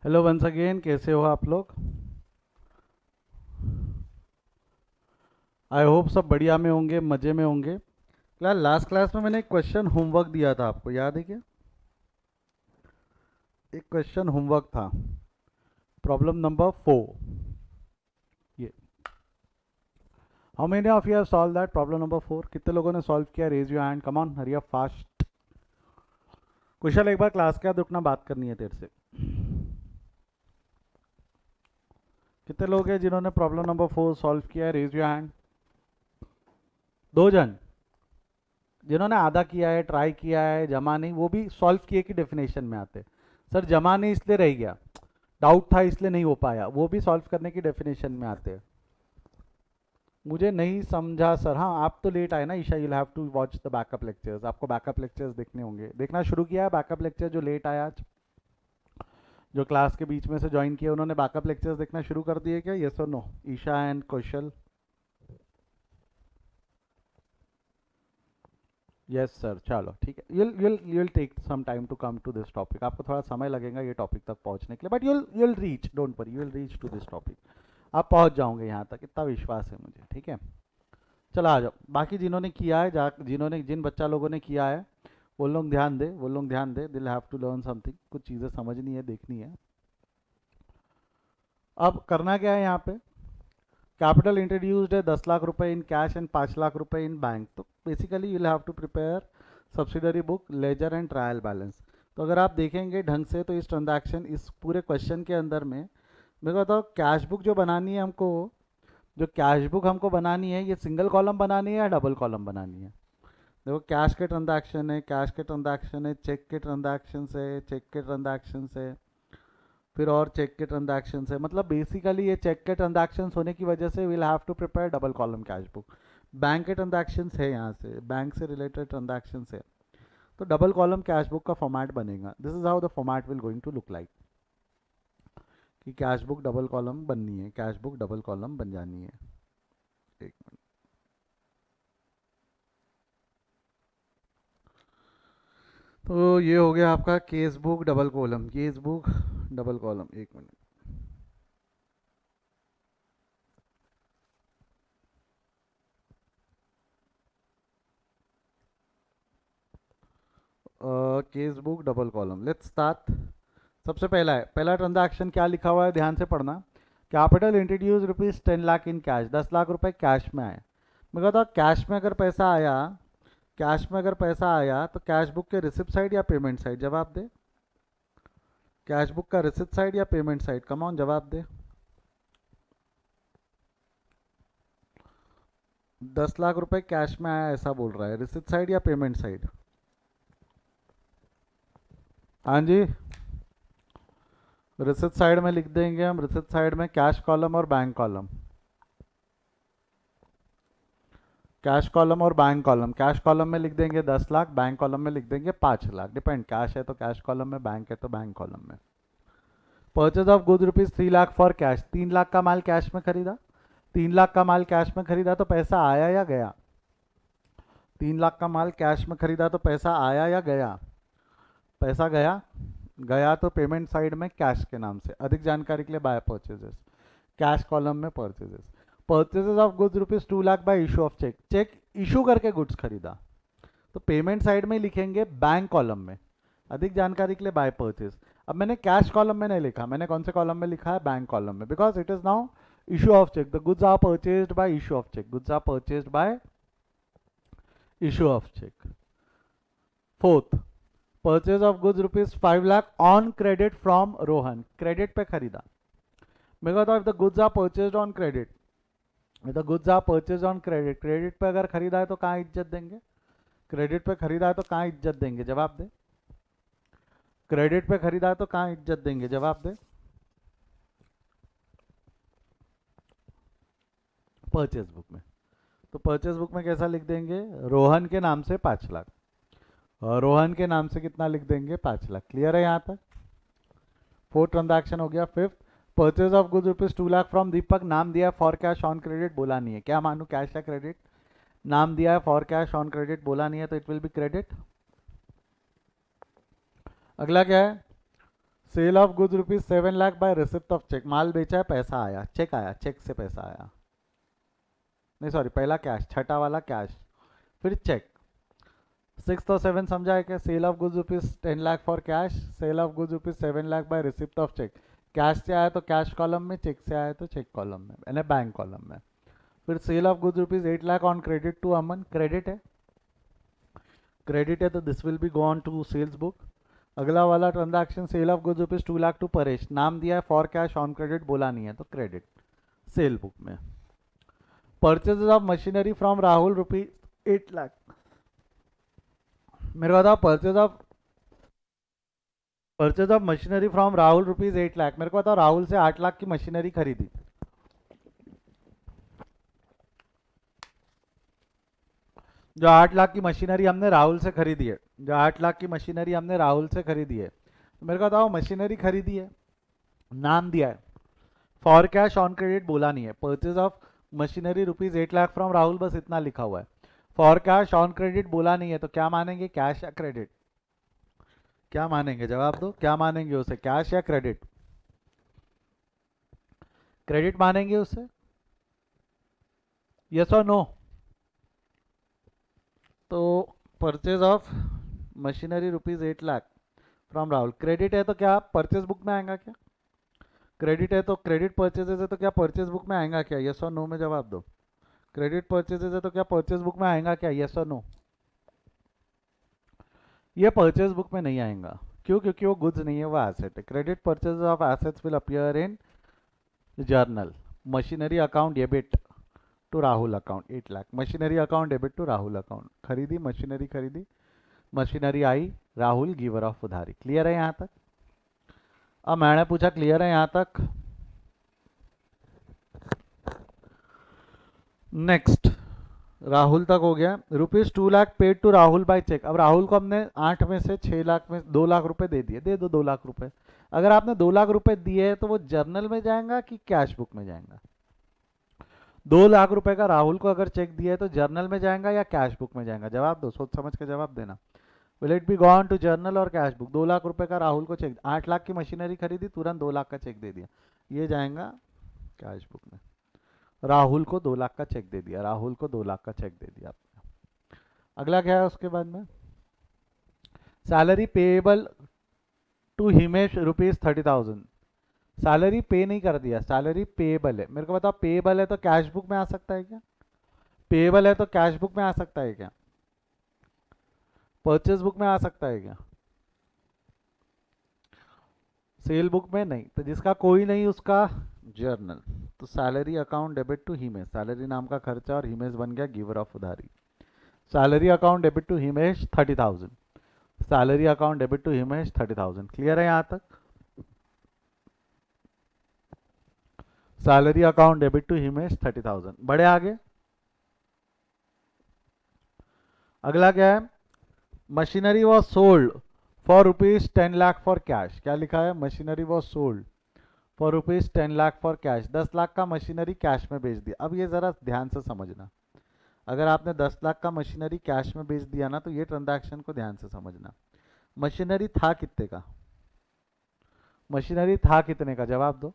Hello once again, कैसे हो आप लोग? आई होप सब बढ़िया में होंगे, मज़े में होंगे। यार लास्ट क्लास में मैंने एक क्वेश्चन होमवर्क दिया था, आपको याद है क्या? एक क्वेश्चन होमवर्क था, प्रॉब्लम नंबर 4। ये how many of you have solve that problem number 4? कितने लोगों ने सॉल्व किया? Raise your hand, come on, hurry up fast. Kushal, एक बार क्लास के बाद रुकना, बात करनी है तेरे से। कितने लोग हैं जिन्होंने प्रॉब्लम नंबर 4 सॉल्व किया है? Raise your hand. दो जन। जिन्होंने आधा किया है, ट्राई किया है, जमा नहीं, वो भी सॉल्व किए की डेफिनेशन में आते। सर जमा नहीं इसलिए रह गया, डाउट था इसलिए नहीं हो पाया, वो भी सॉल्व करने की डेफिनेशन में आते हैं। मुझे नहीं समझा सर। हाँ, आप तो लेट आए ना Isha, you have to watch the backup lectures. आपको बैकअप लेक्चर्स देखने होंगे, देखना शुरू किया है बैकअप लेक्चर? जो लेट आया आज, जो क्लास के बीच में से ज्वाइन किया, उन्होंने बैकअप लेक्चर्स देखना शुरू कर दिए क्या? यस और no, Isha and Kaushal? Yes sir, चलो ठीक है। you'll take some time to come to this topic. आपको थोड़ा समय लगेगा ये टॉपिक तक पहुंचने के लिए, but you'll reach, don't worry, you'll reach to this topic. आप पहुंच जाओगे यहाँ तक, इतना विश्वास है मुझे, ठीक है? चलो आ जाओ। बाकी जिन्होंने किया है, जिन बच्चा लोगों ने किया है, वो लोग ध्यान दे, वो लोग ध्यान दे। दिल हैव टू लर्न समथिंग, कुछ चीज़ें समझनी है, देखनी है। अब करना क्या है यहाँ पे? कैपिटल इंट्रोड्यूस्ड है 10 लाख रुपए इन कैश एंड 5 लाख रुपए इन बैंक। तो basically you have to prepare subsidiary book, ledger and trial balance. तो अगर आप देखेंगे ढंग से तो इस ट्रांजैक्शन, इस पूरे क्वेश्चन के अंदर में, मेरे को बताओ, कैश बुक जो बनानी है हमको, जो कैश बुक हमको बनानी है, ये सिंगल कॉलम बनानी है या डबल कॉलम बनानी है? देखो, कैश के ट्रांजैक्शन है, कैश के ट्रांजैक्शन है, चेक के ट्रांजैक्शन है, चेक के ट्रांजैक्शन है, फिर और चेक के ट्रांजैक्शन है। मतलब बेसिकली ये चेक के ट्रांजैक्शन होने की वजह से will have to prepare double column cash book. Bank के ट्रांजैक्शन है, यहाँ से बैंक से रिलेटेड ट्रांजैक्शन है, तो डबल कॉलम कैश बुक का फॉर्मेट बनेगा। This is how the format will going to look like, कि कैश बुक डबल कॉलम बननी है, कैश बुक डबल कॉलम बन जानी है। एक मिनट। तो ये हो गया आपका case book double column, case book double column. एक minute. Case book double column, let's start. सबसे पहला है, पहला ट्रांजैक्शन क्या लिखा हुआ है, ध्यान से पढ़ना। Capital introduce ₹10 lakh in cash, 10 lakh रुपए कैश में आए। मैं कहता हूँ कैश में अगर पैसा आया, कैश में अगर पैसा आया तो कैश बुक के रिसिप्ट साइड या पेमेंट साइड? जवाब दे। कैश बुक का रिसिप्ट साइड या पेमेंट साइड? कम ऑन, जवाब दे। 10 लाख रुपए कैश में आया ऐसा बोल रहा है, रिसिप्ट साइड या पेमेंट साइड? हाँ जी, रिसिप्ट साइड में लिख देंगे हम, रिसिप्ट साइड में कैश कॉलम और बैंक कॉलम। कैश कॉलम और बैंक कॉलम, कैश कॉलम में लिख देंगे 10 लाख, बैंक कॉलम में लिख देंगे 5 लाख। डिपेंड, कैश है तो कैश कॉलम में, बैंक है तो बैंक कॉलम में। Purchase of good ₹3 lakh for cash, 3 lakh का माल कैश में खरीदा। 3 लाख का माल कैश में खरीदा तो पैसा आया या गया? 3 लाख का माल कैश में खरीदा तो पैसा आया या गया? पैसा गया। गया तो पेमेंट साइड में कैश के नाम से। अधिक जानकारी के लिए बाय परचेजेस, कैश कॉलम में purchases. Purchases of goods ₹2 lakh by issue of cheque, cheque issue करके गुड्स खरीदा, तो पेमेंट साइड में लिखेंगे बैंक कॉलम में। अधिक जानकारी के लिए बाय परचेज। अब मैंने कैश कॉलम में नहीं लिखा, मैंने कौन से कॉलम में लिखा है? बैंक कॉलम में, because it is now issue of cheque. The goods are purchased by issue of cheque, goods are purchased by issue of cheque. Fourth, purchase of goods ₹5 lakh on credit from Rohan, credit पे खरीदा। मैं कहता हूँ if the goods are purchased on credit, if the goods are purchase on credit, credit पे अगर खरीदा है तो कहाँ इज्जत देंगे? क्रेडिट पे खरीदा है तो कहाँ इज्जत देंगे? जवाब दे। क्रेडिट पे खरीदा है तो कहाँ इज्जत देंगे? जवाब दे। परचेज बुक में। तो परचेज बुक में कैसा लिख देंगे? रोहन के नाम से 5 लाख, और रोहन के नाम से कितना लिख देंगे? 5 लाख। क्लियर है यहाँ तक? फोर्थ ट्रांजैक्शन हो गया। Fifth, purchase of goods ₹2 lakh from Deepak, नाम दिया फॉर कैश ऑन क्रेडिट, बोला नहीं है, क्या मानू, कैश या क्रेडिट? नाम दिया है फॉर कैश ऑन क्रेडिट, बोला नहीं है, तो इट विल बी क्रेडिट। अगला क्या है? Sale of goods rupees 7 lakh by receipt of cheque, माल बेचा है पैसा आया, चेक आया, चेक से पैसा आया, नहीं सॉरी पहला कैश, छठा वाला कैश, फिर चेक। 6 और 7 समझा है क्या? Sale of goods rupees 10 lakh for cash, sale of goods rupees 7 lakh by receipt of cheque. Cash से आया तो कैश कॉलम में, चेक से आया तो चेक कॉलम में, यानी बैंक कॉलम में। फिर sale of goods rupees 8 lakh on credit to Aman, credit है, क्रेडिट है तो this will be go on to sales book. अगला वाला transaction sale of goods rupees 2 lakh to Paresh, नाम दिया है फॉर कैश ऑन क्रेडिट, बोला नहीं है तो क्रेडिट सेल बुक में। Purchase of machinery from Rahul rupees 8 lakh, मेरे को बताओ purchase of machinery from Rahul rupees 8 lakh, मेरे को बताओ राहुल से 8 लाख की मशीनरी खरीदी, जो 8 लाख की मशीनरी हमने राहुल से खरीदी है, जो 8 लाख की मशीनरी हमने राहुल से खरीदी है, तो मेरे को बताओ मशीनरी खरीदी है, नाम दिया है फॉर कैश ऑन क्रेडिट, बोला नहीं है। Purchase of machinery rupees 8 lakh from Rahul, बस इतना लिखा हुआ है। फॉर कैश ऑन क्रेडिट बोला नहीं है, तो क्या मानेंगे, कैश या क्रेडिट? क्या मानेंगे, जवाब दो, क्या मानेंगे उसे, कैश या क्रेडिट? क्रेडिट मानेंगे उसे, यस और नो? तो purchase of machinery rupees 8 lakh from Rahul, credit है तो क्या परचेज बुक में आएगा क्या? क्रेडिट है तो क्रेडिट परचेजेज है तो क्या परचेज बुक में आएगा क्या, यस और नो में जवाब दो। क्रेडिट परचेजेज है तो क्या परचेज बुक में आएगा क्या, यस और नो? ये परचेज बुक में नहीं आएगा, क्यों? क्योंकि वो गुड्स नहीं है, वो एसेट है। Credit purchase of assets will appear in journal. Machinery account debit to Rahul account 8 lakh, machinery account debit to Rahul account, खरीदी मशीनरी, खरीदी मशीनरी आई, राहुल गिवर ऑफ उधारी। क्लियर है यहाँ तक? अब मैंने पूछा क्लियर है यहाँ तक? नेक्स्ट, राहुल तक हो गया। Rupees 2 lakh paid to Rahul by cheque, अब राहुल को हमने 8 में से 6 लाख में 2 लाख रुपए दे दिए, दे दो 2 लाख रुपए। अगर आपने 2 लाख रुपए दिए तो वो जर्नल में जाएगा कि कैश बुक में जाएगा? 2 लाख रुपए का राहुल को अगर चेक दिया है तो जर्नल में जाएगा या कैश बुक में जाएगा? जवाब दो, सोच समझ के जवाब देना। Will it be gone to journal और कैश बुक? 2 लाख रुपए का राहुल को चेक, 8 लाख की मशीनरी खरीदी, तुरंत 2 लाख का चेक दे दिया, ये जाएगा कैश बुक में। राहुल को 2 लाख का चेक दे दिया, राहुल को 2 लाख का चेक दे दिया आपने। अगला क्या है उसके बाद में? Salary payable to Himesh rupees 30,000, salary pay नहीं कर दिया, सैलरी पेएबल है। मेरे को बताओ पेएबल है तो कैश बुक में आ सकता है क्या? पेएबल है तो कैश बुक में आ सकता है क्या? परचेज बुक में आ सकता है क्या? सेल बुक में नहीं, तो जिसका कोई नहीं उसका जर्नल। तो salary account debit to Himesh, salary नाम का खर्चा और हिमेश बन गया गिवर ऑफ उधारी। Salary account debit to Himesh 30,000, salary account debit to Himesh 30,000। Clear है यहाँ तक? Salary account debit to Himesh 30,000। बढ़े आगे, अगला क्या है? Machinery was sold for rupees 10 lakh for cash, क्या लिखा है? Machinery was sold for rupees 10 lakh for cash, 10 lakh का मशीनरी कैश में बेच दिया। अब ये जरा ध्यान से समझना, अगर आपने 10 लाख का मशीनरी कैश में बेच दिया ना, तो ये ट्रांजैक्शन को ध्यान से समझना। मशीनरी था कितने का? मशीनरी था कितने का, जवाब दो।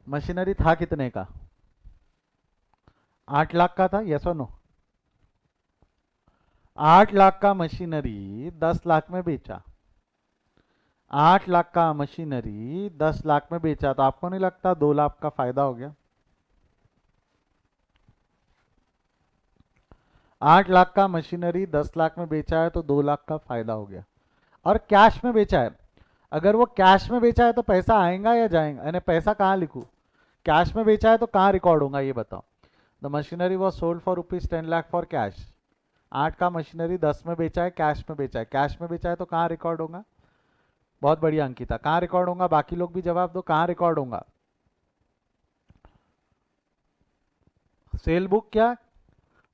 मशीनरी था कितने का? 8 लाख का था, यस और नो? 8 लाख का मशीनरी 10 लाख में बेचा, 8 लाख का मशीनरी 10 लाख में बेचा, तो आपको नहीं लगता 2 लाख का फायदा हो गया? 8 लाख का मशीनरी 10 लाख में बेचा है तो 2 लाख का फायदा हो गया। और कैश में बेचा है, अगर वो कैश में बेचा है तो पैसा आएगा या जाएगा, यानी पैसा कहाँ लिखूं? कैश में बेचा है तो कहाँ रिकॉर्ड होगा ये बताओ? The machinery was sold for rupees 10 lakh for cash, 8 का मशीनरी 10 में बेचा है, कैश में बेचा है, कैश में बेचा है तो कहाँ रिकॉर्ड होगा? बहुत बढ़िया अंकिता, कहाँ रिकॉर्ड होगा? बाकी लोग भी जवाब दो, कहाँ रिकॉर्ड होगा? Cell book? क्या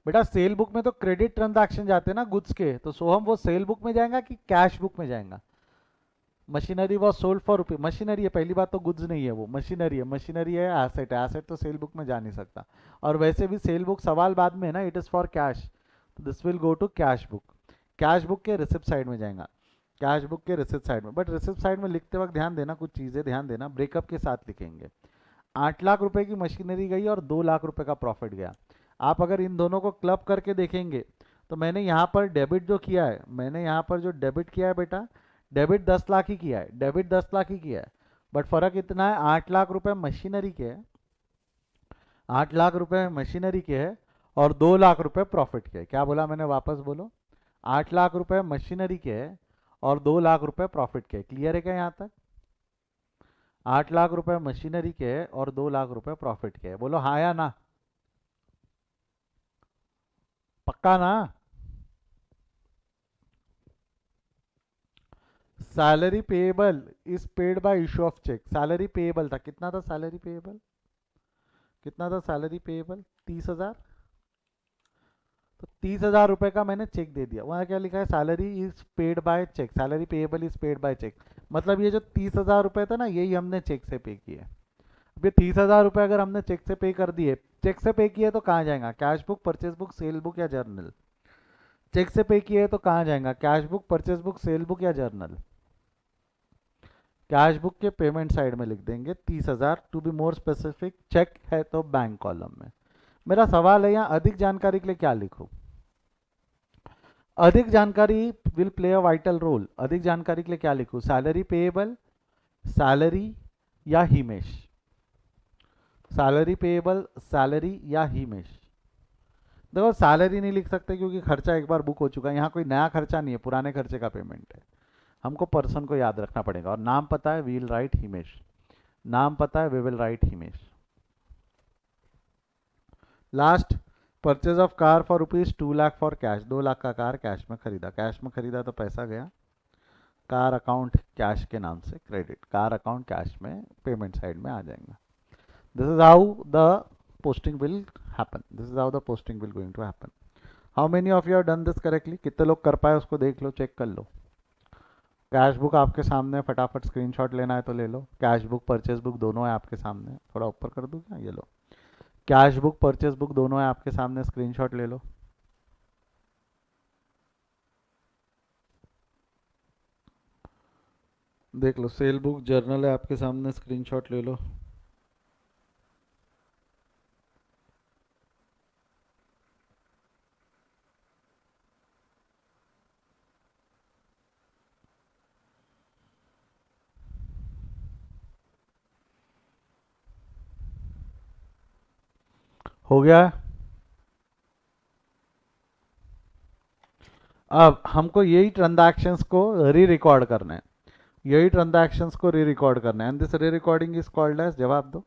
बेटा, सेल बुक में तो क्रेडिट ट्रांजैक्शन जाते हैं ना गुड्स के, तो सोहम वो सेल बुक में जाएगा कि कैश बुक में जाएगा? Machinery was sold for rupees, machinery है, पहली बात तो गुड्स नहीं है, वो मशीनरी है, मशीनरी है, एसेट है, एसेट तो सेल बुक में जा नहीं सकता। और वैसे भी सेल बुक सवाल बाद में है ना, it is for cash, this will go to cash book, cash book के रिसिप्ट साइड में जाएगा। कैश बुक के रिसिप्ट साइड में, बट रिसिप्ट साइड में लिखते वक्त ध्यान देना, कुछ चीज़ें ध्यान देना, ब्रेकअप के साथ लिखेंगे। 8 लाख रुपए की मशीनरी गई और 2 लाख रुपए का प्रॉफिट गया। आप अगर इन दोनों को क्लब करके देखेंगे तो मैंने यहाँ पर डेबिट जो किया है, मैंने यहाँ पर जो डेबिट किया है बेटा, डेबिट 10 लाख ही किया है, डेबिट 10 लाख ही किया है, बट फर्क इतना है 8 लाख रुपए मशीनरी के है, 8 लाख रुपए मशीनरी के है और 2 लाख रुपए प्रॉफिट के है। क्या बोला मैंने, वापस बोलो, 8 लाख रुपए मशीनरी के है और 2 लाख रुपए प्रॉफिट के। क्लियर है क्या यहाँ तक? 8 लाख रुपए मशीनरी के है और 2 लाख रुपए प्रॉफिट के है। बोलो हाँ या ना, पक्का ना? Salary payable is paid by issue of cheque. Salary payable था, कितना था सैलरी पेएबल, कितना था सैलरी पेएबल? 30,000। तो 30,000 रुपए का मैंने चेक दे दिया। वहाँ क्या लिखा है, salary is paid by cheque, salary payable is paid by cheque. मतलब ये जो 30,000 रुपए था ना, यही हमने चेक से पे किए। अब ये 30,000 रुपए अगर हमने चेक से पे कर दिए, चेक से पे किए तो कहाँ जाएगा, cash book, purchase book, sale book या जर्नल? चेक से पे किए तो कहाँ जाएगा, cash book, purchase book, sale book या जर्नल? कैश बुक के पेमेंट साइड में लिख देंगे 30,000। To be more specific, cheque है तो बैंक कॉलम में। मेरा सवाल है यहाँ अधिक जानकारी के लिए क्या लिखूं? अधिक जानकारी will play a vital role. अधिक जानकारी के लिए क्या लिखूं, सैलरी पेएबल, सैलरी या हिमेश? सैलरी पेएबल, सैलरी या हिमेश? देखो सैलरी नहीं लिख सकते क्योंकि खर्चा एक बार बुक हो चुका है, यहाँ कोई नया खर्चा नहीं है, पुराने खर्चे का पेमेंट है। हमको पर्सन को याद रखना पड़ेगा और नाम पता है, वी विल राइट हिमेश। नाम पता है, we will write Himesh. Last, purchase of car for ₹2 lakh for cash. 2 lakh का कार कैश में खरीदा, कैश में खरीदा तो पैसा गया, कार अकाउंट कैश के नाम से क्रेडिट, कार अकाउंट कैश में पेमेंट साइड में आ जाएगा। This is how the posting will happen, this is how the posting will going to happen. How many of you have done this correctly? कितने लोग कर पाए उसको देख लो, चेक कर लो। कैश बुक आपके सामने, फटाफट स्क्रीनशॉट लेना है तो ले लो। कैश बुक परचेज बुक दोनों है आपके सामने, थोड़ा ऊपर कर दूं क्या, ये लो। कैश बुक परचेज बुक दोनों है आपके सामने, स्क्रीनशॉट ले लो। देख लो, सेल बुक जर्नल है आपके सामने, स्क्रीनशॉट ले लो। हो गया? अब हमको यही ट्रांजैक्शंस को री रिकॉर्ड करना है, यही ट्रांजैक्शंस को री रिकॉर्ड करना है, and this rerecording is called as, जवाब दो,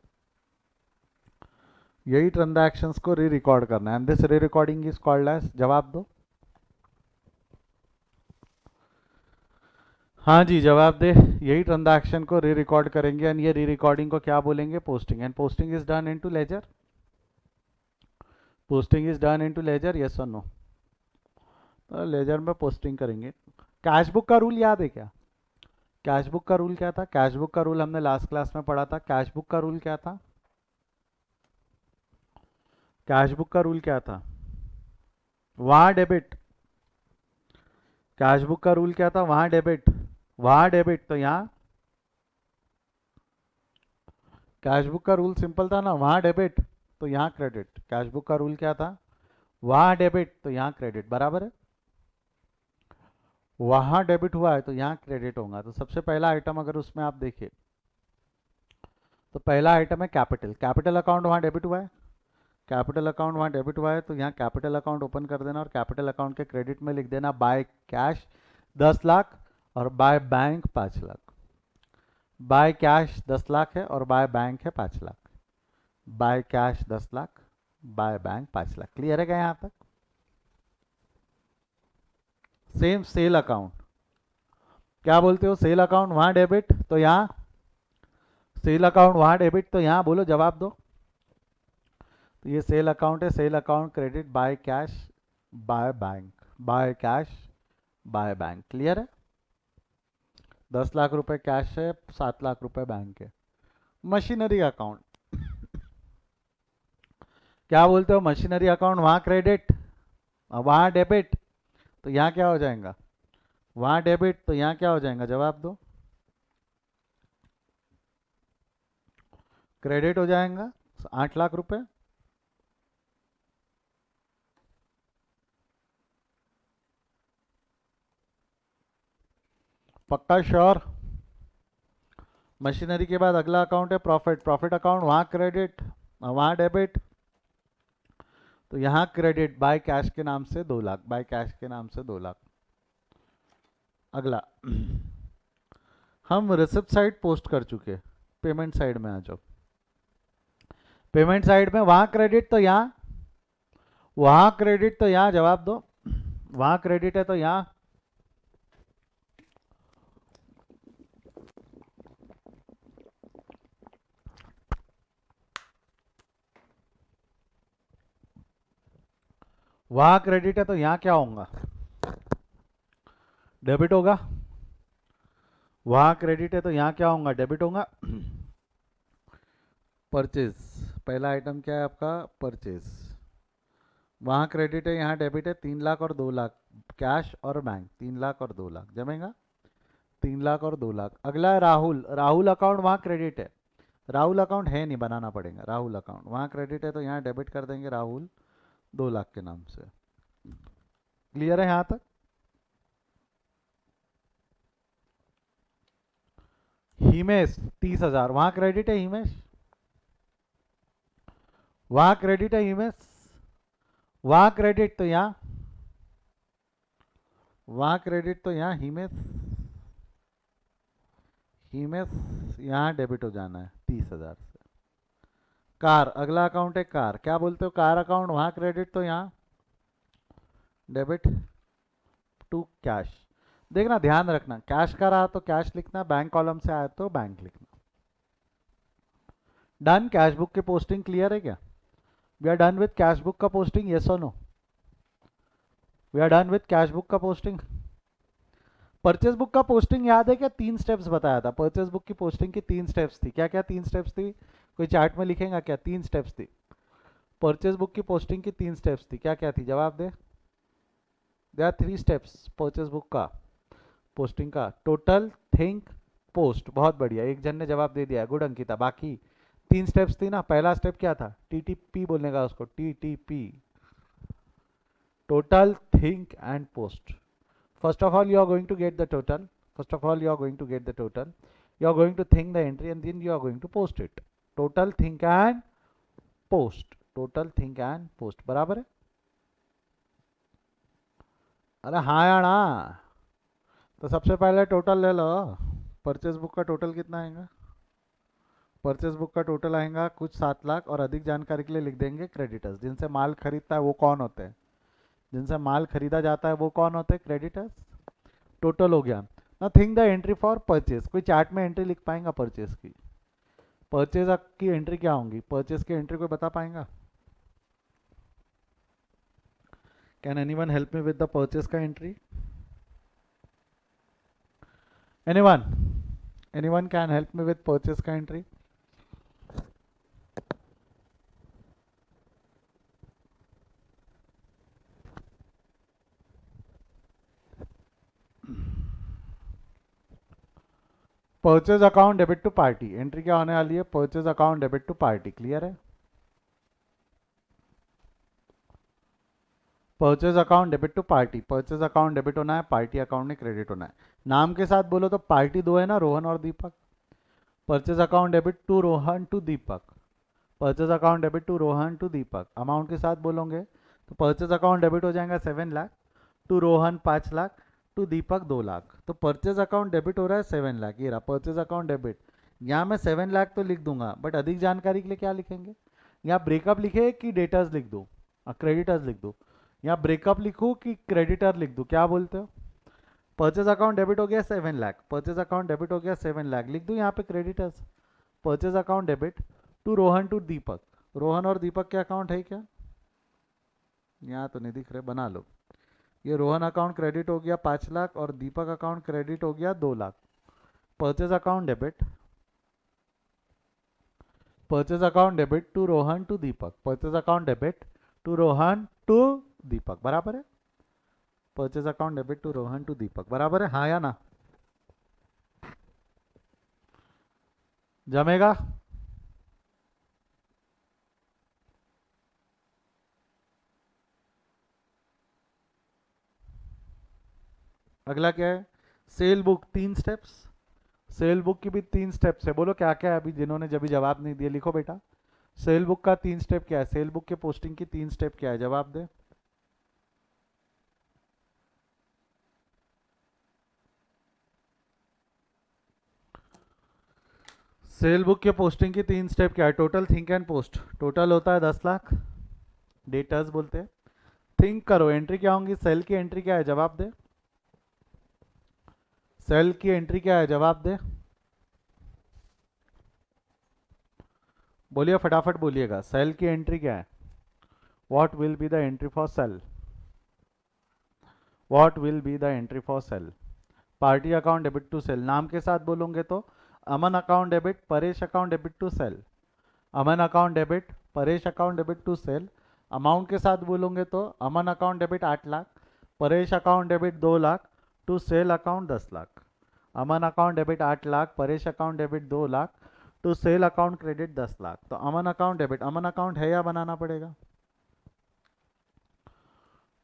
यही ट्रांजैक्शंस को री रिकॉर्ड करना है, and this rerecording is called as, जवाब दो। हाँ जी, जवाब दे। यही ट्रांजैक्शन को री रिकॉर्ड करेंगे एंड ये री रिकॉर्डिंग को क्या बोलेंगे, posting. And posting is done into ledger, posting is done into ledger, yes और नो? तो लेजर में पोस्टिंग करेंगे। कैश बुक का रूल याद है क्या? कैश बुक का रूल क्या था? कैश बुक का रूल हमने लास्ट क्लास में पढ़ा था। कैश बुक का रूल क्या था? कैश बुक का रूल क्या था? वहां डेबिट। कैश बुक का रूल क्या था? वहां डेबिट, वहां डेबिट तो यहाँ, कैश बुक का रूल सिंपल था ना, वहां डेबिट तो यहाँ क्रेडिट। कैश बुक का रूल क्या था? वहां डेबिट तो यहाँ क्रेडिट, बराबर है? वहां डेबिट हुआ है तो यहाँ क्रेडिट होगा। तो सबसे पहला आइटम अगर उसमें आप देखिए तो पहला आइटम है कैपिटल। कैपिटल अकाउंट वहां डेबिट हुआ है, कैपिटल अकाउंट वहां डेबिट हुआ है तो यहाँ कैपिटल अकाउंट ओपन कर देना और कैपिटल अकाउंट के क्रेडिट में लिख देना बाय कैश 10 लाख और by bank 5 lakh. By cash 10 lakh है और बाय बैंक है 5 lakh. By cash 10 lakh, by bank 5 lakh. Clear है क्या यहाँ तक? सेम सेल अकाउंट, क्या बोलते हो, सेल अकाउंट वहां डेबिट तो यहाँ, सेल अकाउंट वहां डेबिट तो यहाँ, बोलो जवाब दो। तो ये सेल अकाउंट है, cell account credit by cash by bank, by cash by bank. Clear है? 10 लाख रुपए कैश है, 7 लाख रुपए बैंक है। मशीनरी अकाउंट, क्या बोलते हो, मशीनरी अकाउंट वहां क्रेडिट और वहां डेबिट तो यहाँ क्या हो जाएगा, वहां डेबिट तो यहाँ क्या हो जाएगा, जवाब दो। क्रेडिट हो जाएगा 8 लाख रुपए। पक्का श्योर। मशीनरी के बाद अगला अकाउंट है प्रॉफिट। प्रॉफिट अकाउंट, वहां क्रेडिट वहां डेबिट, तो यहाँ क्रेडिट बाय कैश के नाम से 2 लाख, बाय कैश के नाम से 2 लाख। अगला हम रिसिप्ट साइड पोस्ट कर चुके, पेमेंट साइड में आ जाओ। पेमेंट साइड में वहां क्रेडिट तो यहाँ, वहां क्रेडिट तो यहाँ, जवाब दो। वहां क्रेडिट है तो यहाँ, वहां क्रेडिट है तो यहाँ क्या होगा, डेबिट होगा। वहां क्रेडिट है तो यहाँ क्या होगा, डेबिट होगा। परचेज, पहला आइटम क्या है आपका, परचेज। वहां क्रेडिट है यहाँ डेबिट है, 3 लाख और 2 लाख, कैश और बैंक, 3 लाख और 2 लाख जमेगा, 3 लाख और 2 लाख। अगला है राहुल। राहुल अकाउंट वहां क्रेडिट है, राहुल अकाउंट है नहीं, बनाना पड़ेगा। राहुल अकाउंट वहां क्रेडिट है तो यहाँ डेबिट कर देंगे राहुल 2 लाख के नाम से। क्लियर है यहाँ तक। हिमेश 30,000, वहां क्रेडिट है हिमेश, वहां क्रेडिट है हिमेश, वहां क्रेडिट तो यहाँ, वहां क्रेडिट तो यहाँ हिमेश, हिमेश यहाँ डेबिट हो जाना है 30,000 से। कार, अगला अकाउंट है कार, क्या बोलते हो, कार अकाउंट वहां क्रेडिट तो यहाँ डेबिट टू कैश। देखना, ध्यान रखना, कैश का रहा तो कैश लिखना, बैंक कॉलम से आया तो बैंक लिखना। डन। कैश बुक की पोस्टिंग क्लियर है क्या, we are done with cash book का पोस्टिंग, यस और no, we are done with cash book का पोस्टिंग। परचेज बुक का पोस्टिंग याद है क्या, 3 स्टेप्स बताया था। परचेज बुक की पोस्टिंग की 3 स्टेप्स थी, क्या क्या 3 स्टेप्स थी, कोई चार्ट में लिखेगा क्या, 3 स्टेप्स थी। परचेज बुक की पोस्टिंग की 3 स्टेप्स थी, क्या क्या थी, जवाब दे। They are 3 steps purchase book का पोस्टिंग का, टोटल, थिंक, पोस्ट। बहुत बढ़िया, एक जन ने जवाब दे दिया, गुड अंकिता। बाकी 3 स्टेप्स थी ना, पहला स्टेप क्या था, टीटीपी बोलने का उसको, TTP, total, think and post. First of all you are going to get the total, first of all you are going to get the total, you are going to think the entry and then you are going to post it. Total, think and post, total, think and post, बराबर है। अरे हाँ यार हाँ, तो सबसे पहले total ले लो। परचेज बुक का टोटल कितना आएगा, परचेज बुक का टोटल आएगा कुछ 7 लाख, और अधिक जानकारी के लिए लिख देंगे क्रेडिटर्स। जिनसे माल खरीदता है वो कौन होते हैं, जिनसे माल खरीदा जाता है वो कौन होते हैं, क्रेडिटर्स। टोटल हो गया। ना think the entry for purchase, कोई चार्ट में एंट्री लिख पाएंगा परचेज की, परचेज की एंट्री क्या होंगी, परचेज की एंट्री कोई बता पाएंगा, can anyone help me with the purchase का entry, anyone, anyone can help me with purchase का entry. Purchase account debit to party, entry क्या होने वाली है, purchase account debit to party, clear है। Purchase account debit to party, purchase account debit होना है, party account में credit होना है। नाम के साथ बोलो तो पार्टी दो है ना, रोहन और Deepak. Purchase account debit to Rohan to Deepak, purchase account debit to Rohan to Deepak. Amount के साथ बोलोगे तो परचेज अकाउंट डेबिट हो जाएगा 7 लाख, टू रोहन 5 लाख, टू दीपक 2 लाख। तो परचेज अकाउंट डेबिट हो रहा है 7 लाख, ये रहा परचेज अकाउंट डेबिट। यहाँ मैं 7 लाख तो लिख दूंगा, बट अधिक जानकारी के लिए क्या लिखेंगे, यहाँ ब्रेकअप लिखे कि डेटर्स लिख दो, क्रेडिटर्स लिख दो, यहाँ ब्रेकअप लिखूँ कि क्रेडिटर लिख दूँ, क्या बोलते हो। परचेज अकाउंट डेबिट हो गया 7 लाख, परचेज अकाउंट डेबिट हो गया 7 लाख, लिख दूँ यहाँ पे creditors. Purchase account debit to Rohan to Deepak, Rohan और दीपक के अकाउंट है क्या, यहाँ तो नहीं दिख रहे, बना लो। ये रोहन अकाउंट क्रेडिट हो गया 5 लाख और दीपक अकाउंट क्रेडिट हो गया 2 lakh. Purchase account debit, purchase account debit to Rohan to Deepak, purchase account debit to Rohan to Deepak, बराबर है। Purchase account debit to Rohan to Deepak, बराबर है, हाँ या ना? जमेगा? अगला क्या है? Sale book 3 steps. Sale book की भी 3 स्टेप्स है, बोलो क्या क्या है? अभी जिन्होंने जब भी जवाब नहीं दिया लिखो बेटा। सेल बुक का 3 स्टेप क्या है? सेल बुक के पोस्टिंग की 3 स्टेप क्या है? जवाब दे। सेल बुक के पोस्टिंग की 3 स्टेप क्या है? Total, think and post. Total होता है 10 लाख, डेटर्स बोलते हैं। थिंक करो, एंट्री क्या होंगी? सेल की एंट्री क्या है? जवाब दे। सेल की एंट्री क्या है? जवाब दे। बोलिए, फटाफट बोलिएगा, सेल की एंट्री क्या है? What will be the entry for sale? What will be the entry for sale? Party account debit to sale, नाम के साथ बोलोगे तो Aman account debit, Paresh account debit to sale. Aman account debit, Paresh account debit to sale. Amount के साथ बोलोगे तो Aman account debit 8 lakh, Paresh account debit 2 lakh, to sale account 10 lakh. Aman account debit 8 lakh, Paresh account debit 2 lakh, to sale account credit 10 lakh. तो Aman account debit, Aman account है या बनाना पड़ेगा?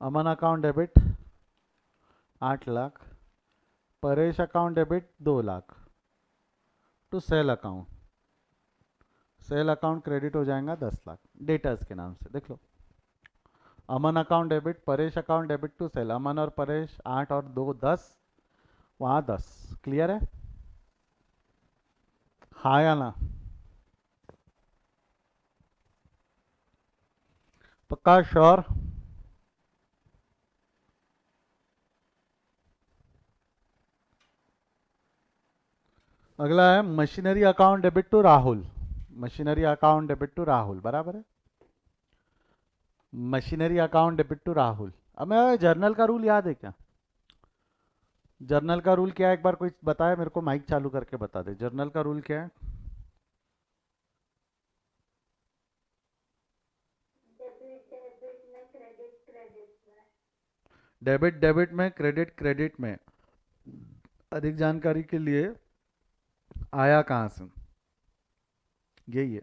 Aman account debit 8 lakh, Paresh account debit 2 lakh, to sale account, sale account credit हो जाएगा 10 लाख डेटर्स के नाम से। देख लो, Aman account debit, Paresh account debit to sale. Aman और परेश 8 और 2 10, वहाँ 10। क्लियर है? हाँ या ना? पक्का? श्योर? अगला है machinery account debit to Rahul. Machinery account debit to Rahul, बराबर है। Machinery account debit to Rahul. अब मैं जर्नल का रूल याद है क्या? जर्नल का रूल क्या है? एक बार कोई बताए मेरे को, माइक चालू करके बता दे, जर्नल का रूल क्या है? डेबिट डेबिट में, क्रेडिट क्रेडिट में। अधिक जानकारी के लिए आया कहाँ से, यही है।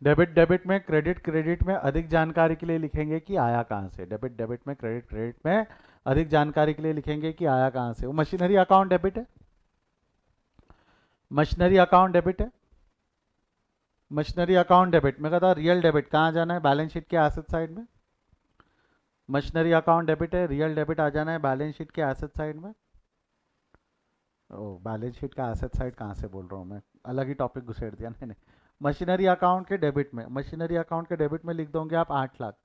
डेबिट डेबिट में, क्रेडिट क्रेडिट में अधिक जानकारी के लिए लिखेंगे कि आया कहाँ से। डेबिट डेबिट में, क्रेडिट क्रेडिट में अधिक जानकारी के लिए लिखेंगे कि आया कहाँ से। वो मशीनरी अकाउंट डेबिट है, मशीनरी अकाउंट डेबिट है। मशीनरी अकाउंट डेबिट में कहता रियल डेबिट कहाँ जाना है? बैलेंस शीट के एसेट साइड में। मशीनरी अकाउंट डेबिट है, रियल डेबिट आ जाना है बैलेंस शीट के एसेट साइड में। ओ, बैलेंस शीट का एसेट साइड कहाँ से बोल रहा हूँ मैं, अलग ही टॉपिक घुसेड़ दिया। नहीं नहीं, मशीनरी अकाउंट के डेबिट में, मशीनरी अकाउंट के डेबिट में लिख दोगे आप 8 लाख।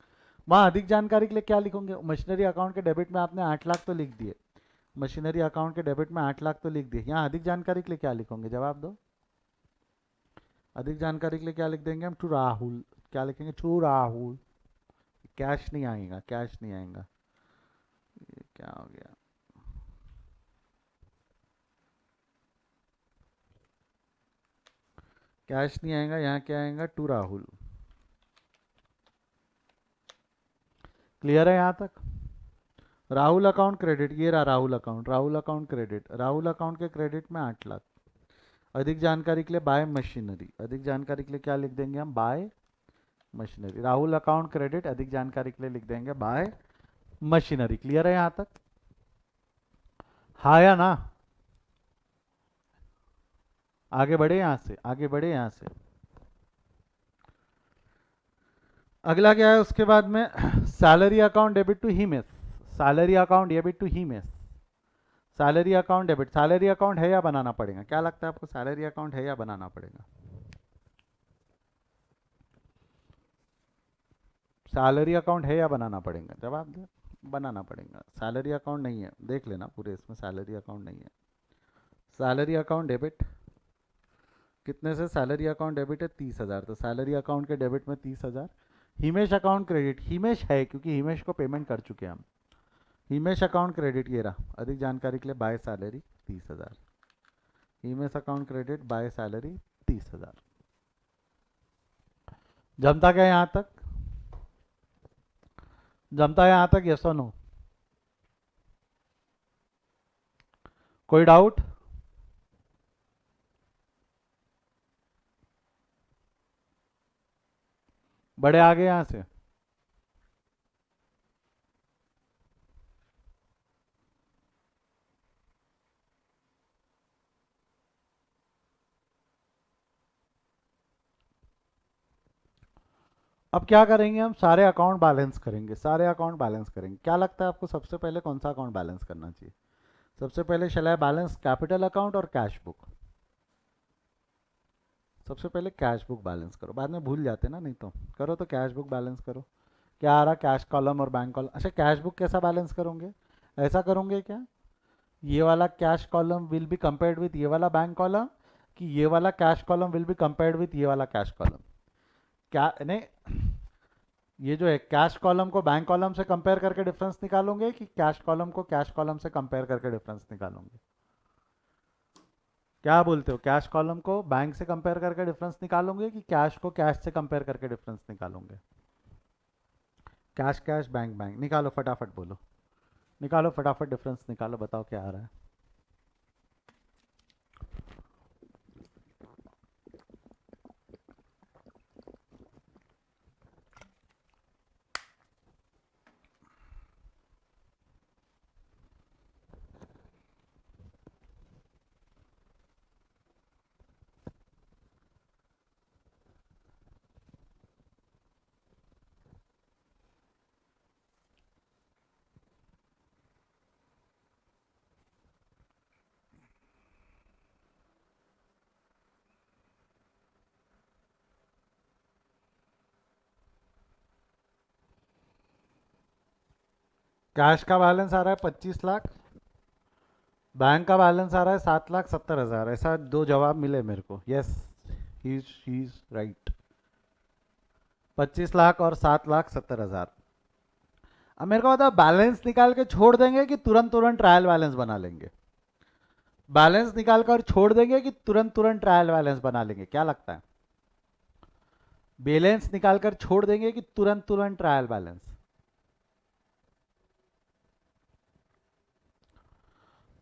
वहाँ अधिक जानकारी के लिए क्या लिखोगे? मशीनरी अकाउंट के डेबिट में आपने 8 लाख तो लिख दिए, मशीनरी अकाउंट के डेबिट में 8 लाख तो लिख दिए, यहाँ अधिक जानकारी के लिए क्या लिखोगे? जवाब दो। अधिक जानकारी के लिए क्या लिख देंगे हम? टू राहुल। क्या लिखेंगे? टू राहुल। कैश नहीं आएगा, कैश नहीं आएगा। ये क्या हो गया? कैश नहीं आएगा, यहाँ क्या आएगा? टू राहुल। क्लियर है यहाँ तक? राहुल अकाउंट क्रेडिट, ये रहा Rahul account, Rahul account credit, Rahul account के क्रेडिट में 8 लाख। अधिक जानकारी के लिए बाय मशीनरी, अधिक जानकारी के लिए क्या लिख देंगे हम? Bye machinery. Rahul account credit, अधिक जानकारी के लिए लिख देंगे बाय मशीनरी। क्लियर है यहाँ तक? हाँ या ना? आगे बढ़े यहाँ से, आगे बढ़े यहाँ से। अगला क्या है उसके बाद में? Salary account debit to Himesh. Salary account debit to Himesh. Salary account debit, salary account है या बनाना पड़ेगा? क्या लगता है आपको, सैलरी अकाउंट है या बनाना पड़ेगा? सैलरी अकाउंट है या बनाना पड़ेगा? जवाब दे। बनाना पड़ेगा। सैलरी अकाउंट नहीं है, देख लेना पूरे इसमें सैलरी अकाउंट नहीं है। सैलरी अकाउंट डेबिट कितने से? सैलरी अकाउंट डेबिट है 30,000, तो सैलरी अकाउंट के डेबिट में 30,000, हिमेश अकाउंट क्रेडिट, हिमेश है क्योंकि हिमेश को पेमेंट कर चुके हैं हम। हिमेश अकाउंट क्रेडिट ये रहा, अधिक जानकारी के लिए by salary 30,000। Himesh account credit by salary 30,000। जमता क्या यहाँ तक? जमता है यहाँ तक? यस और नो? कोई डाउट? बड़े आगे यहाँ से। अब क्या करेंगे हम? सारे अकाउंट बैलेंस करेंगे, सारे अकाउंट बैलेंस करेंगे। क्या लगता है आपको सबसे पहले कौन सा अकाउंट बैलेंस करना चाहिए? सबसे पहले शैल आई बैलेंस कैपिटल अकाउंट और कैश बुक? सबसे पहले कैश बुक बैलेंस करो, बाद में भूल जाते ना, नहीं तो करो तो कैश बुक बैलेंस करो। क्या आ रहा? कैश कॉलम और बैंक कॉलम। अच्छा, कैश बुक कैसा बैलेंस करोगे? ऐसा करोगे क्या, ये वाला cash column will be compared with ये वाला बैंक कॉलम, कि ये वाला cash column will be compared with ये वाला कैश कॉलम? क्या नहीं, ये जो है कैश कॉलम को बैंक कॉलम से कंपेयर करके डिफरेंस निकालोगे, कि कैश कॉलम को कैश कॉलम से कंपेयर करके डिफरेंस निकालोगे? क्या बोलते हो? कैश कॉलम को बैंक से कंपेयर करके डिफरेंस निकालोगे, कि कैश को कैश से कंपेयर करके डिफरेंस निकालोगे? कैश कैश, बैंक बैंक, निकालो फटाफट, बोलो निकालो फटाफट, डिफरेंस निकालो, बताओ क्या आ रहा है। कैश का बैलेंस आ रहा है 25 लाख, बैंक का बैलेंस आ रहा है 7,70,000। ऐसा दो जवाब मिले मेरे को। Yes, he is right. 25 lakh और 7,70,000। अब मेरे को बताओ, बैलेंस निकाल के छोड़ देंगे कि तुरंत तुरंत ट्रायल बैलेंस बना लेंगे? बैलेंस निकाल कर छोड़ देंगे कि तुरंत तुरंत ट्रायल बैलेंस बना लेंगे? क्या लगता है? बैलेंस निकाल कर छोड़ देंगे कि तुरंत तुरंत ट्रायल बैलेंस?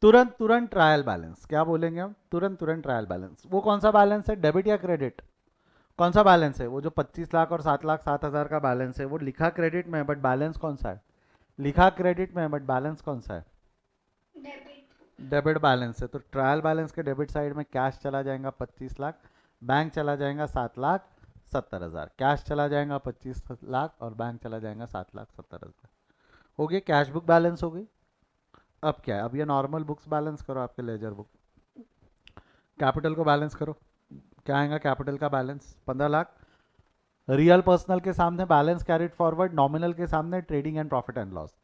तुरंत तुरंत ट्रायल बैलेंस। क्या बोलेंगे हम? तुरंत तुरंत ट्रायल बैलेंस। वो कौन सा बैलेंस है, डेबिट या क्रेडिट? कौन सा बैलेंस है? वो जो 25 लाख और 7,07,000 का बैलेंस है, वो लिखा क्रेडिट में है बट बैलेंस कौन सा है? लिखा क्रेडिट में है बट बैलेंस कौन सा है? डेबिट बैलेंस है। तो ट्रायल बैलेंस के डेबिट साइड में कैश चला जाएगा 25 लाख, बैंक चला जाएगा 7,70,000। कैश चला जाएगा 25 लाख और बैंक चला जाएगा 7,70,000। हो गया, कैश बुक बैलेंस हो गई। अब क्या है? अब ये नॉर्मल बुक्स बैलेंस करो, आपके लेजर बुक। कैपिटल को बैलेंस करो। क्या आएगा कैपिटल का बैलेंस? 15 लाख। रियल पर्सनल के सामने बैलेंस कैरिड फॉरवर्ड, नॉमिनल के सामने trading and profit and loss.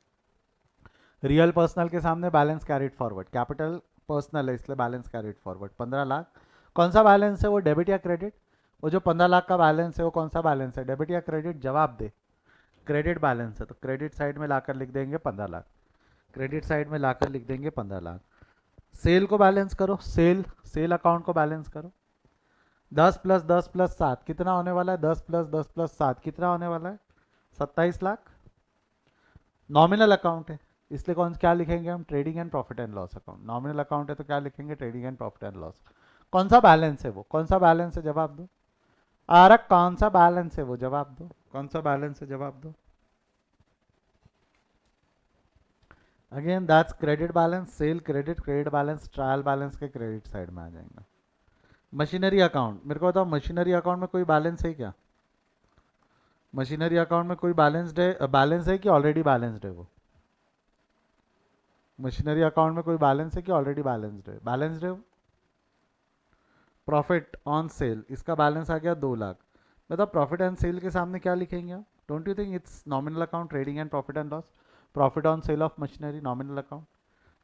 Real personal के सामने balance carried forward, capital personal है इसलिए बैलेंस कैरिड फॉरवर्ड 15 लाख। कौन सा बैलेंस है वो, डेबिट या क्रेडिट? वो जो 15 लाख का बैलेंस है वो कौन सा बैलेंस है, डेबिट या क्रेडिट? जवाब दे। क्रेडिट बैलेंस है, तो क्रेडिट साइड में लाकर लिख देंगे 15 लाख। क्रेडिट साइड में लाकर लिख देंगे 15 लाख। सेल को बैलेंस करो, सेल सेल अकाउंट को बैलेंस करो। 10 + 10 + 7 कितना होने वाला है? 10 + 10 + 7 कितना होने वाला है? 27 लाख। नॉमिनल अकाउंट है इसलिए कौन क्या लिखेंगे हम? Trading and profit and loss account. Nominal account है तो क्या लिखेंगे? Trading and profit and loss. कौन सा बैलेंस है वो? कौन सा बैलेंस है? जवाब दो। आरक, कौन सा बैलेंस है वो? जवाब दो। कौन सा बैलेंस है? जवाब दो। Again that's credit balance. Cell credit, credit balance trial balance के क्रेडिट साइड में आ जाएगा। मशीनरी अकाउंट, मेरे को बताओ मशीनरी अकाउंट में कोई बैलेंस है क्या? मशीनरी अकाउंट में कोई बैलेंस्ड है? बैलेंस है कि ऑलरेडी बैलेंस्ड है वो? मशीनरी अकाउंट में कोई बैलेंस है कि ऑलरेडी बैलेंस्ड है? बैलेंस्ड है वो। प्रॉफिट ऑन सेल, इसका बैलेंस आ गया 2 लाख। मतलब प्रॉफिट एंड सेल के सामने क्या लिखेंगे आप? Don't you think it's nominal account, trading and profit and loss? Profit on sale of machinery nominal account,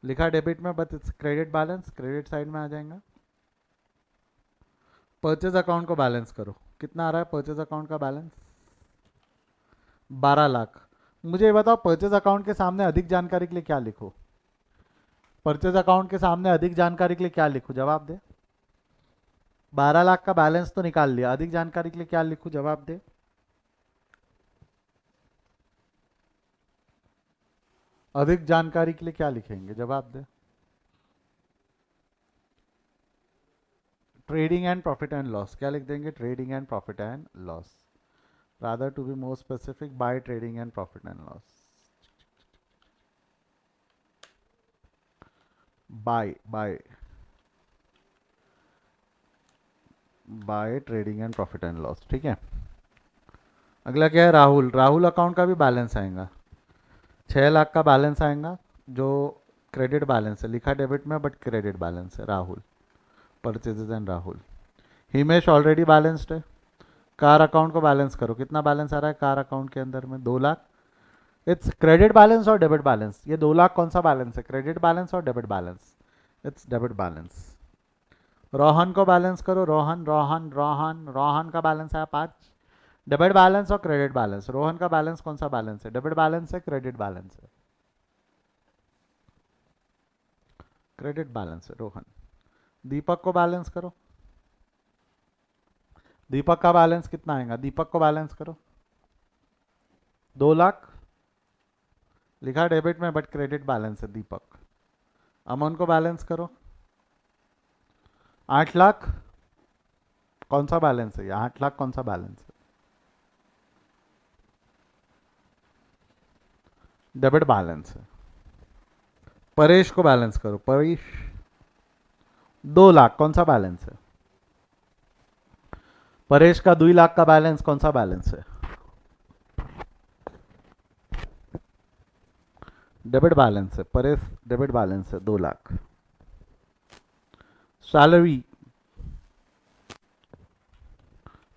लिखा डेबिट में but it's credit balance, credit side में आ जाएगा। परचेज अकाउंट को बैलेंस करो, कितना आ रहा है परचेज अकाउंट का बैलेंस? 12 लाख। मुझे ये बताओ परचेज अकाउंट के सामने अधिक जानकारी के लिए क्या लिखो? परचेज अकाउंट के सामने अधिक जानकारी के लिए क्या लिखूं? जवाब दे। 12 लाख का बैलेंस तो निकाल लिया, अधिक जानकारी के लिए क्या लिखूं? जवाब दे। अधिक जानकारी के लिए क्या लिखेंगे? जवाब दे। Trading and profit and loss क्या लिख देंगे? Trading and profit and loss. Rather to be more specific, by trading and profit and loss. By by trading and profit and loss. ठीक है। अगला क्या है? राहुल। राहुल अकाउंट का भी बैलेंस आएगा, 6 लाख का बैलेंस आएगा, जो क्रेडिट बैलेंस है, लिखा डेबिट में बट क्रेडिट बैलेंस है। Rahul purchases and Rahul. Himesh already balanced है। कार अकाउंट को बैलेंस करो, कितना बैलेंस आ रहा है कार अकाउंट के अंदर में? 2 लाख। इट्स क्रेडिट बैलेंस और डेबिट बैलेंस? ये 2 लाख कौन सा बैलेंस है? क्रेडिट बैलेंस और debit balance? It's debit balance. Rohan को बैलेंस करो। रोहन रोहन रोहन रोहन का बैलेंस आया 5। डेबिट बैलेंस और क्रेडिट बैलेंस, रोहन का बैलेंस कौन सा बैलेंस है? डेबिट बैलेंस है, क्रेडिट बैलेंस है? क्रेडिट बैलेंस है रोहन। दीपक को बैलेंस करो। दीपक का बैलेंस कितना आएगा? दीपक को बैलेंस करो। 2 लाख लिखा डेबिट में बट क्रेडिट बैलेंस है दीपक। अमन को बैलेंस करो। 8 लाख कौन सा बैलेंस है? 8 लाख कौन सा बैलेंस है? डेबिट बैलेंस है। परेश को बैलेंस करो। परेश 2 लाख कौन सा बैलेंस है? परेश का 2 लाख का बैलेंस कौन सा बैलेंस है? डेबिट बैलेंस है। परेश डेबिट बैलेंस है 2 lakh. Salary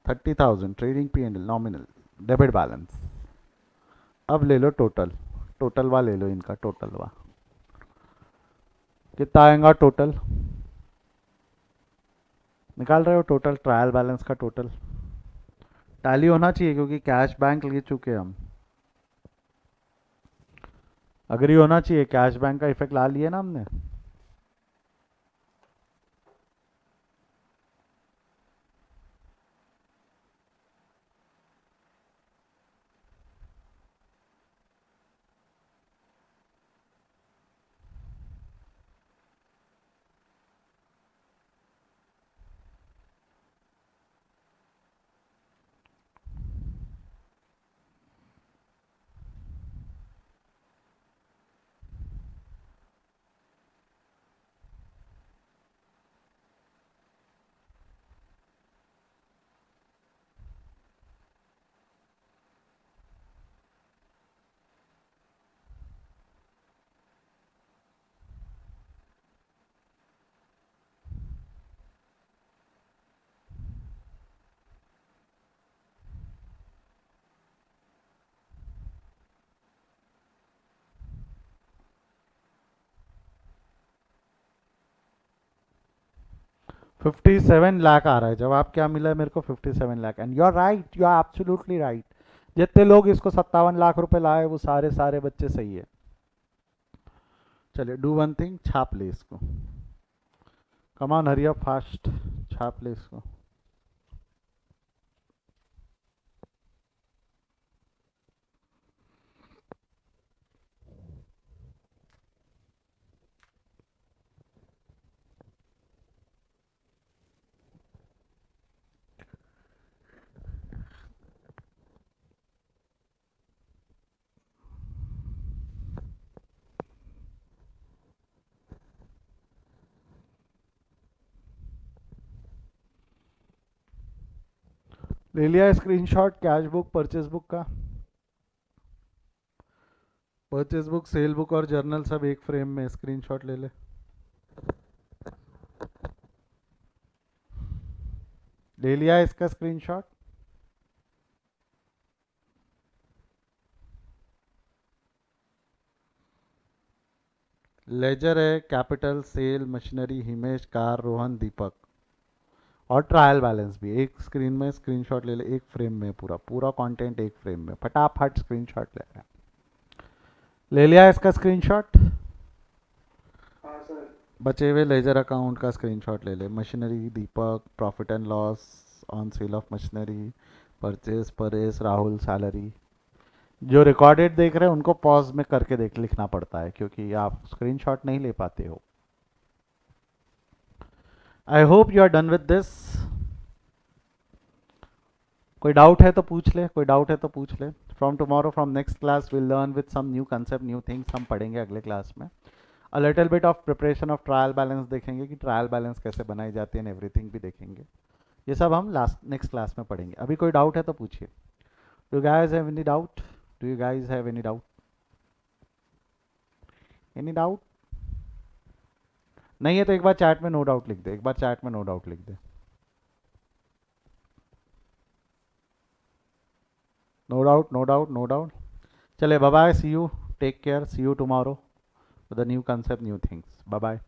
30,000, trading P and nominal, debit balance. अब ले लो टोटल, टोटल वा ले लो इनका, टोटल वा कितना आएगा? टोटल निकाल रहे हो? टोटल ट्रायल बैलेंस का टोटल टैली होना चाहिए, क्योंकि कैश बैंक ले चुके हैं हम। अग्री होना चाहिए, कैश बैंक का इफेक्ट ला लिए ना हमने। $57 लाख आ रहा है। जवाब क्या मिला है मेरे को? 57 lakh. And you are right, you are absolutely right. जितने लोग इसको 57 लाख रुपए लाए वो सारे सारे बच्चे सही है। चलिए डू वन थिंग, छाप ले इसको। कमान हरी अप फास्ट, छाप ले इसको। ले लिया screenshot cash book purchase book का? परचेज बुक, सेल बुक और जर्नल सब एक फ्रेम में, स्क्रीनशॉट ले ले। ले लिया इसका स्क्रीनशॉट? लेजर है, capital, sale, machinery, Himesh, car, Rohan, Deepak. और ट्रायल बैलेंस भी एक स्क्रीन में स्क्रीनशॉट ले ले, एक फ्रेम में पूरा पूरा कंटेंट एक फ्रेम में फटाफट स्क्रीनशॉट ले रहा है। ले लिया इसका स्क्रीनशॉट। हाँ सर। बचे हुए लेजर अकाउंट का स्क्रीनशॉट ले ले। Machinery Deepak, profit and loss on sale of machinery, purchase Paresh Rahul, salary. जो रिकॉर्डेड देख रहे हैं उनको पॉज में करके देख लिखना पड़ता है क्योंकि आप स्क्रीनशॉट नहीं ले पाते हो। I hope you are done with this. कोई डाउट है तो पूछ ले, कोई डाउट है तो पूछ ले। From tomorrow from next class will learn with some new concept, new things हम पढ़ेंगे अगले क्लास में। A little bit of preparation of trial balance देखेंगे कि ट्रायल बैलेंस कैसे बनाई जाती है, एवरीथिंग भी देखेंगे। ये सब हम लास्ट नेक्स्ट क्लास में पढ़ेंगे। अभी कोई डाउट है तो पूछिए। Do guys have any doubt? Do you guys have any doubt? Any doubt? नहीं है तो एक बार चैट में नो डाउट लिख दे, एक बार चैट में नो डाउट लिख दे। No doubt, no doubt, no doubt. चले, bye bye, see you, take care, see you tomorrow with a new concept, new things. Bye bye.